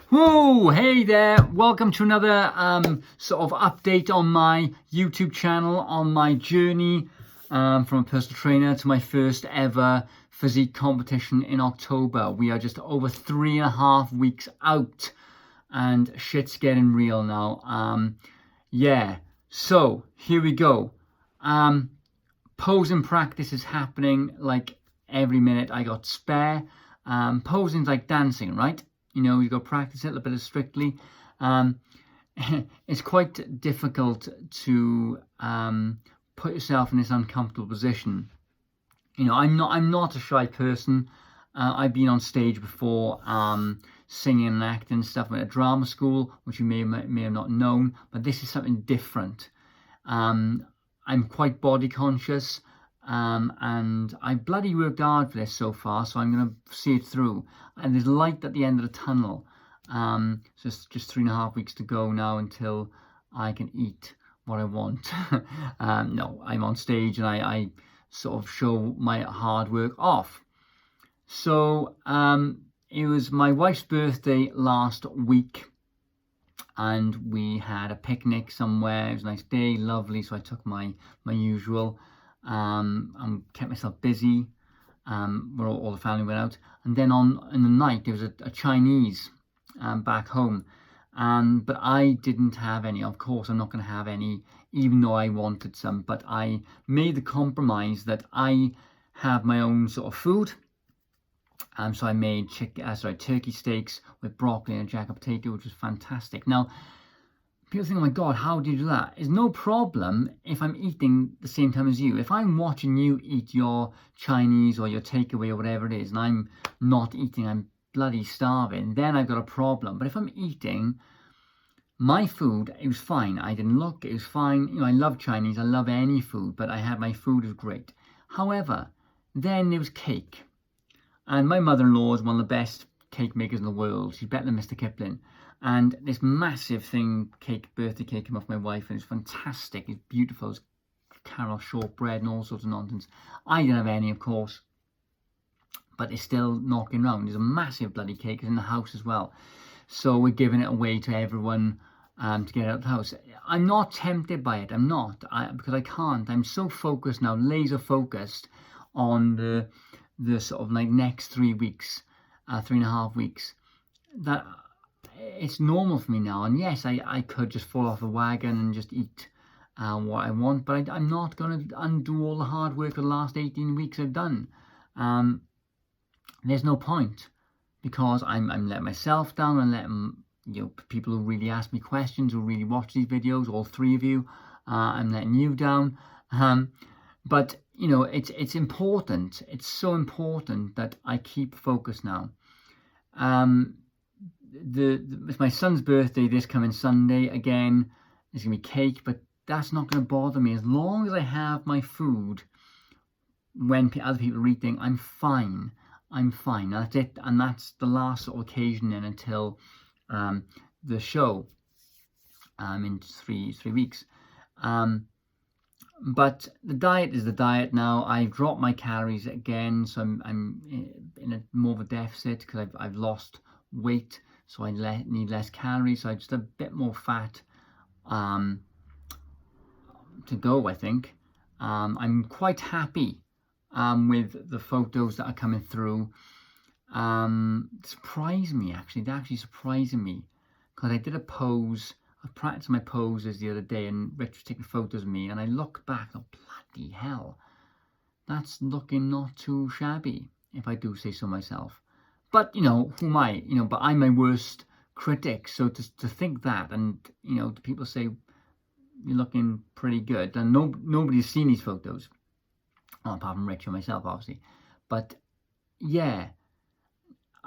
Whoa, hey there, welcome to another sort of update on my YouTube channel, on my journey from a personal trainer to my first ever physique competition in October. We are just over 3.5 weeks out and shit's getting real now. Yeah, so here we go. Posing practice is happening like every minute I got spare. Posing's like dancing, right? You know, you go practice it a little bit of Strictly. It's quite difficult to put yourself in this uncomfortable position. You know, I'm not a shy person. I've been on stage before, singing and acting and stuff at a drama school, which you may have not known, but this is something different. I'm quite body conscious. And I bloody worked hard for this so far, so I'm going to see it through. And there's light at the end of the tunnel. So it's just 3.5 weeks to go now until I can eat what I want. No, I'm on stage and I sort of show my hard work off. So it was my wife's birthday last week, and we had a picnic somewhere. It was a nice day, lovely. So I took my usual. And kept myself busy. Where all the family went out, and then in the night there was a Chinese back home, but I didn't have any. Of course, I'm not going to have any, even though I wanted some. But I made the compromise that I have my own sort of food. So I made turkey steaks with broccoli and a jacket potato, which was fantastic. Now, people think, oh my God, how do you do that? It's no problem if I'm eating the same time as you. If I'm watching you eat your Chinese or your takeaway or whatever it is, and I'm not eating, I'm bloody starving, then I've got a problem. But if I'm eating my food, it was fine. I didn't look, it was fine. You know, I love Chinese, I love any food, but I had my food, it was great. However, then there was cake. And my mother-in-law is one of the best cake makers in the world. She's better than Mr. Kipling. And this massive birthday cake came off my wife, and it's fantastic. It's beautiful. It's caramel shortbread and all sorts of nonsense. I didn't have any, of course, but it's still knocking around. There's a massive bloody cake in the house as well. So we're giving it away to everyone to get out of the house. I'm not tempted by it. I'm not, because I can't. I'm so focused now, laser focused on the sort of like next 3 weeks, 3.5 weeks, that it's normal for me now. And yes, I could just fall off the wagon and just eat what I want, but I'm not going to undo all the hard work of the last 18 weeks I've done. There's no point, because I'm letting myself down and letting people who really ask me questions, who really watch these videos, all 3 of you, I'm letting you down. But you know, it's important. It's so important that I keep focused now. It's my son's birthday this coming Sunday. Again, there's gonna be cake, but that's not gonna bother me as long as I have my food when other people are eating. I'm fine. That's it, and that's the last sort of occasion then until the show in three weeks. But the diet is the diet now. I've dropped my calories again, so I'm in a more of a deficit because I've lost weight. So I need less calories, so I just a bit more fat to go, I think. I'm quite happy with the photos that are coming through. Surprised me, actually. They're actually surprising me, because I did a pose. I practiced my poses the other day, and Rich was taking photos of me, and I looked back, oh, bloody hell. That's looking not too shabby, if I do say so myself. But, you know, who am I? You know, but I'm my worst critic. So to think that, and, you know, people say, you're looking pretty good. And nobody's seen these photos. Well, apart from Rich and myself, obviously. But, yeah.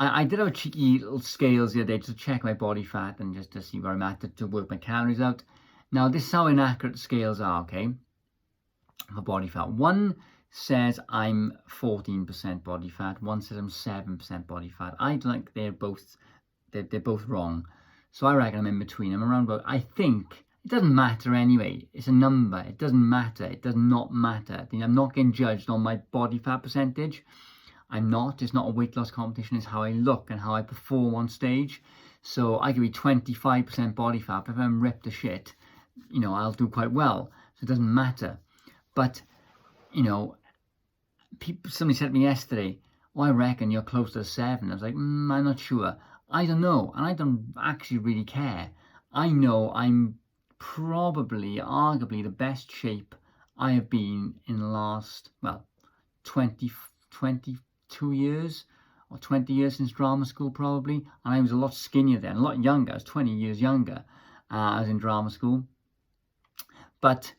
I did have a cheeky little scales the other day to check my body fat and just to see where I'm at, to work my calories out. Now, this is how inaccurate the scales are, okay? For body fat. One says I'm 14% body fat. One says I'm 7% body fat. I think they're both wrong. So I reckon I'm in between. I'm around about, I think, it doesn't matter anyway. It's a number. It doesn't matter. It does not matter. I'm not getting judged on my body fat percentage. I'm not. It's not a weight loss competition. It's how I look and how I perform on stage. So I could be 25% body fat, but if I'm ripped to shit, you know, I'll do quite well. So it doesn't matter. But, you know, somebody said to me yesterday, "Oh, I reckon you're close to 7." I was like, I'm not sure. I don't know. And I don't actually really care. I know I'm probably, arguably, the best shape I have been in the last, 22 years or 20 years since drama school, probably. And I was a lot skinnier then, a lot younger. I was 20 years younger. I was in drama school. But,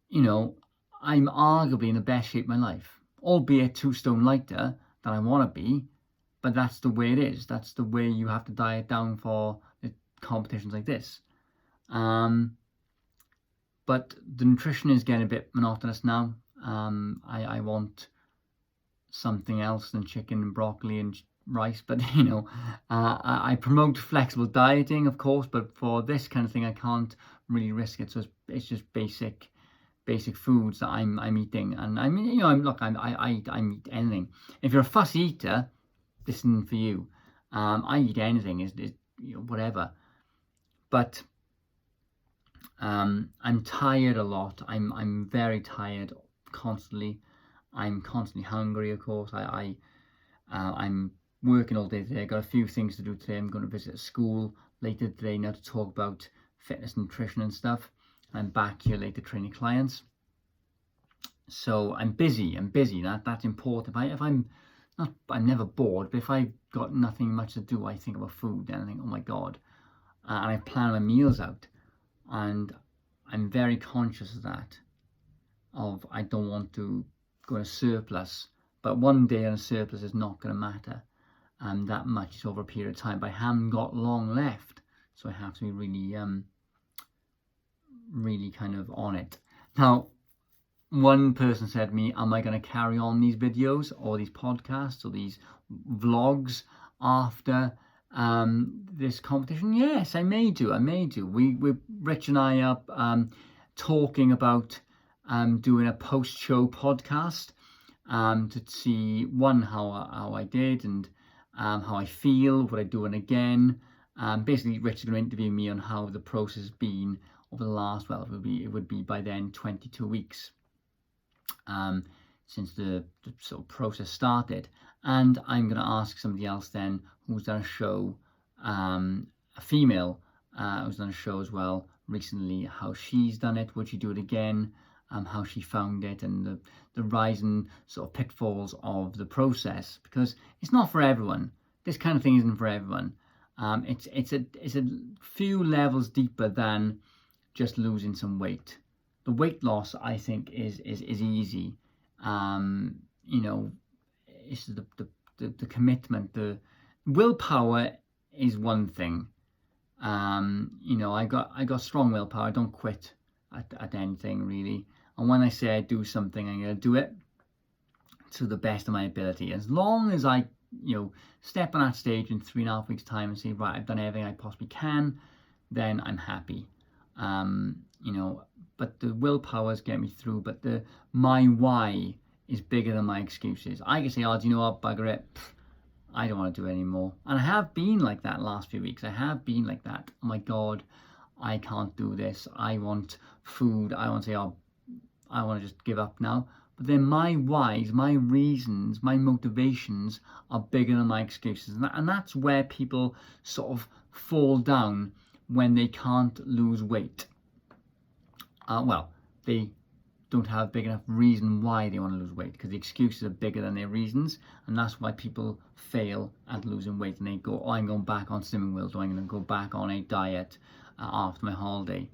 you know, I'm arguably in the best shape of my life, albeit 2 stone lighter than I want to be. But that's the way it is. That's the way you have to diet down for the competitions like this. But the nutrition is getting a bit monotonous now. I want something else than chicken and broccoli and rice. But, you know, I promote flexible dieting, of course. But for this kind of thing, I can't really risk it. So it's just basic foods that I'm eating. And I mean, you know, I eat anything. If you're a fussy eater, this isn't for you. I eat anything, is you know, whatever. But I'm tired a lot. I'm very tired constantly. I'm constantly hungry, of course. I'm working all day today. I've got a few things to do today. I'm going to visit a school later today now to talk about fitness, nutrition and stuff. I'm back here later training clients. So I'm busy. That's important. I'm never bored, but if I've got nothing much to do, I think about food, then I think, oh my God. And I plan my meals out. And I'm very conscious of that. I don't want to go in a surplus. But one day in a surplus is not going to matter that much over a period of time. But I haven't got long left. So I have to be really kind of on it. Now, one person said to me, am I going to carry on these videos or these podcasts or these vlogs after this competition? Yes, I may do. Rich and I are talking about doing a post-show podcast to see how I did and how I feel, what I do and again. Basically, Rich is going to interview me on how the process has been over the last, it would be by then 22 weeks since the sort of process started. And I'm going to ask somebody else then who's done a show, a female who's done a show as well recently, how she's done it, would she do it again, how she found it, and the rise and sort of pitfalls of the process, because it's not for everyone. This kind of thing isn't for everyone. It's a few levels deeper than just losing some weight. The weight loss, I think, is easy. You know, it's the commitment, the willpower is one thing. You know, I got strong willpower. I don't quit at anything really. And when I say I do something, I'm going to do it to the best of my ability. As long as I, you know, step on that stage in 3.5 weeks' time and say, right, I've done everything I possibly can, then I'm happy. You know, but the willpower's get me through. But my why is bigger than my excuses. I can say, oh, do you know what, bugger it, I don't want to do it anymore. And I have been like that last few weeks. I have been like that. Oh my God, I can't do this. I want food. I want to say, oh, I want to just give up now. But then my whys, my reasons, my motivations are bigger than my excuses. And that's where people sort of fall down when they can't lose weight. They don't have a big enough reason why they want to lose weight, because the excuses are bigger than their reasons, and that's why people fail at losing weight, and they go, oh, I'm going back on slimming wheels, or I'm going to go back on a diet after my holiday.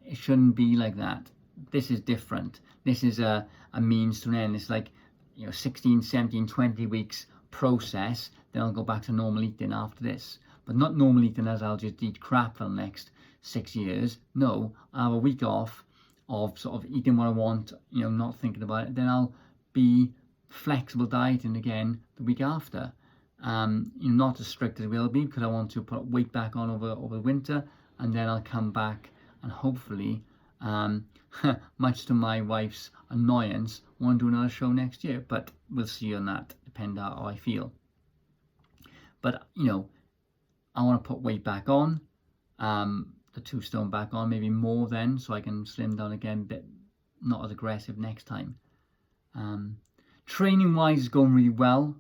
It shouldn't be like that. This is different. This is a means to an end. It's like, you know, 16, 17, 20 weeks process, then I'll go back to normal eating after this. But not normal eating as I'll just eat crap for the next 6 years. No, I'll have a week off of sort of eating what I want, you know, not thinking about it. Then I'll be flexible dieting again the week after. You know, not as strict as it will be, because I want to put weight back on over the winter, and then I'll come back and hopefully, much to my wife's annoyance, want to do another show next year. But we'll see on that, depend on how I feel. But, you know, I want to put weight back on, the 2 stone back on, maybe more then, so I can slim down again, but not as aggressive next time. Training wise is going really well.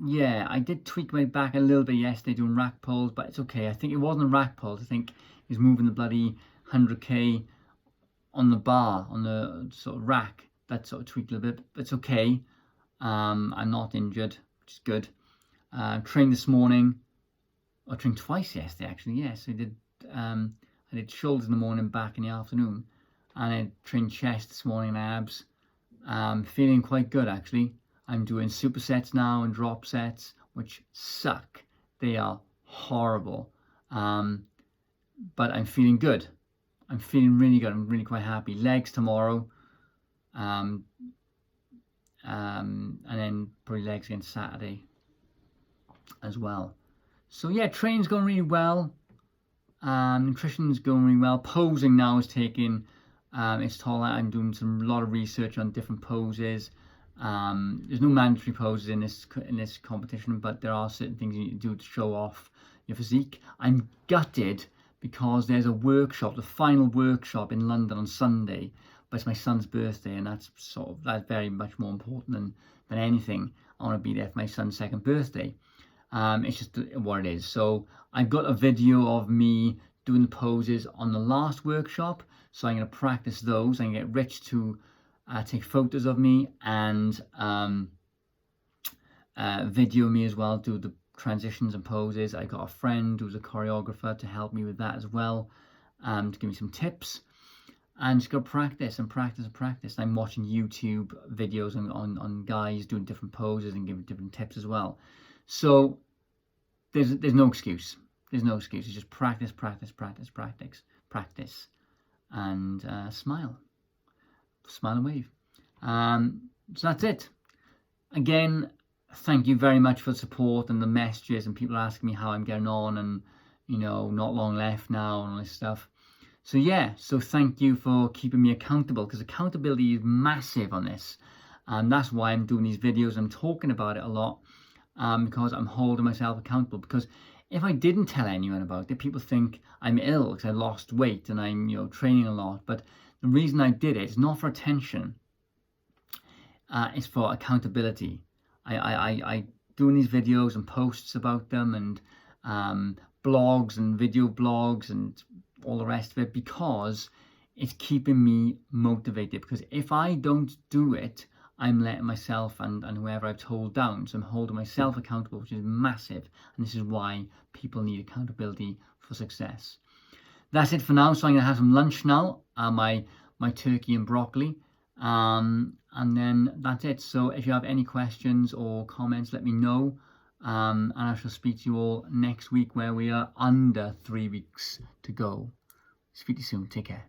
Yeah, I did tweak my back a little bit yesterday doing rack pulls, but it's okay. I think it wasn't rack pulls. I think it was moving the bloody 100k on the bar, on the sort of rack. That sort of tweaked a little bit, but it's okay. I'm not injured, which is good. Trained this morning. I trained twice yesterday, actually. Yes, I did shoulders in the morning, back in the afternoon, and I trained chest this morning and abs. Feeling quite good, actually. I'm doing supersets now and drop sets, which suck. They are horrible. But I'm feeling good. I'm feeling really good. I'm really quite happy. Legs tomorrow. And then probably legs again Saturday as well. So yeah, training's going really well. Nutrition's going really well. Posing now is taking its toll. I'm doing a lot of research on different poses. There's no mandatory poses in this competition, but there are certain things you need to do to show off your physique. I'm gutted because there's a workshop, the final workshop in London on Sunday, but it's my son's birthday, and that's very much more important than anything. I want to be there for my son's 2nd birthday. It's just what it is. So I've got a video of me doing the poses on the last workshop, so I'm going to practice those. I'm going to get Rich to take photos of me and video me as well, do the transitions and poses. I got a friend who's a choreographer to help me with that as well, to give me some tips, and just go practice and practice and practice. I'm watching YouTube videos on guys doing different poses and giving different tips as well. So there's no excuse. There's no excuse. It's just practice, practice, practice, practice, practice, and smile and wave. So that's it. Again, thank you very much for the support and the messages and people asking me how I'm getting on, and not long left now and all this stuff. So yeah, so thank you for keeping me accountable, because accountability is massive on this, and that's why I'm doing these videos. I'm talking about it a lot, because I'm holding myself accountable. Because if I didn't tell anyone about it, people think I'm ill because I lost weight and I'm training a lot. But the reason I did it is not for attention. It's for accountability. I doing these videos and posts about them, and blogs and video blogs and all the rest of it, because it's keeping me motivated. Because if I don't do it, I'm letting myself and whoever I've told down. So I'm holding myself accountable, which is massive. And this is why people need accountability for success. That's it for now. So I'm going to have some lunch now, my turkey and broccoli. And then that's it. So if you have any questions or comments, let me know. And I shall speak to you all next week, where we are under 3 weeks to go. Speak to you soon. Take care.